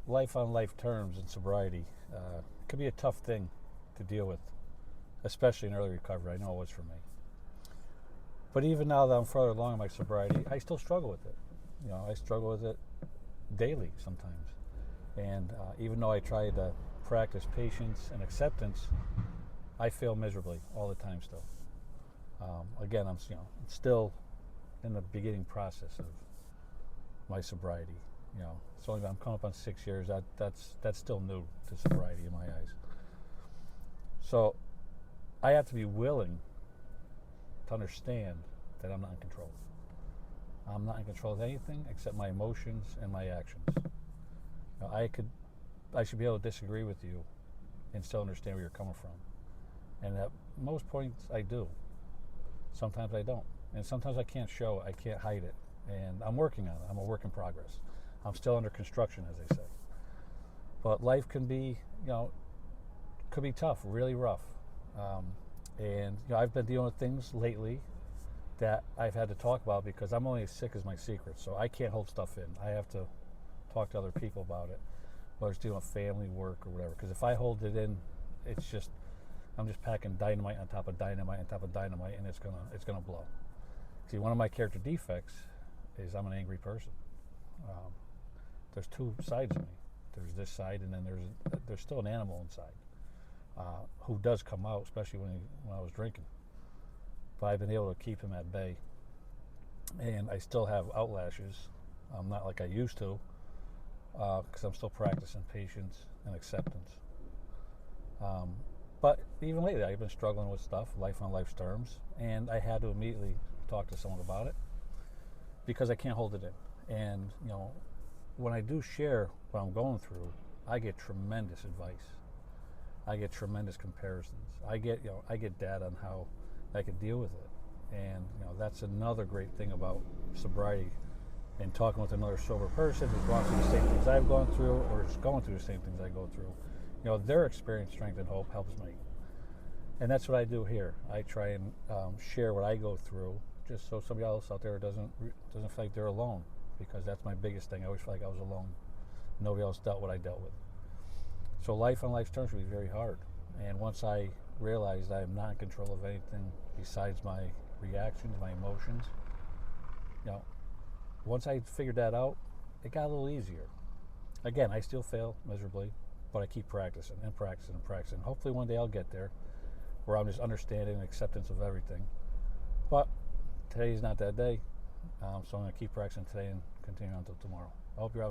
Life on life terms in sobriety could be a tough thing to deal with, especially in early recovery. I know it was for me. But even now that I'm further along in my sobriety, I still struggle with it. I struggle with it daily sometimes. And even though I try to practice patience and acceptance, I fail miserably all the time still. Again, I'm still in the beginning process of my sobriety. I'm coming up on 6 years. That's still new to sobriety in my eyes. So I have to be willing to understand that I'm not in control. I'm not in control of anything except my emotions and my actions. I should be able to disagree with you and still understand where you're coming from. And at most points I do. Sometimes I don't. And sometimes I can't show it. I can't hide it. And I'm working on it. I'm a work in progress. I'm still under construction, as they say. But life can be, could be tough, really rough. And I've been dealing with things lately that I've had to talk about because I'm only as sick as my secrets. So I can't hold stuff in. I have to talk to other people about it, whether it's dealing with family, work, or whatever. Because if I hold it in, I'm just packing dynamite on top of dynamite on top of dynamite, and it's gonna blow. See, one of my character defects is I'm an angry person. There's two sides of me. There's this side, and then there's still an animal inside who does come out, especially when I was drinking. But I've been able to keep him at bay, and I still have outlashes. Not like I used to, because I'm still practicing patience and acceptance. But even lately, I've been struggling with stuff, life on life's terms, and I had to immediately talk to someone about it because I can't hold it in. And when I do share what I'm going through, I get tremendous advice. I get tremendous comparisons. I get data on how I can deal with it, and that's another great thing about sobriety. And talking with another sober person who's gone through the same things I've gone through, or is going through the same things I go through, their experience, strength, and hope helps me. And that's what I do here. I try and share what I go through, just so somebody else out there doesn't feel like they're alone. Because that's my biggest thing. I always felt like I was alone. Nobody else dealt what I dealt with. So life on life's terms can be very hard. And once I realized I am not in control of anything besides my reactions, my emotions, once I figured that out, it got a little easier. Again, I still fail miserably, but I keep practicing and practicing and practicing. Hopefully one day I'll get there where I'm just understanding and acceptance of everything. But today's not that day. So I'm going to keep practicing today and continue until tomorrow. I hope you're out.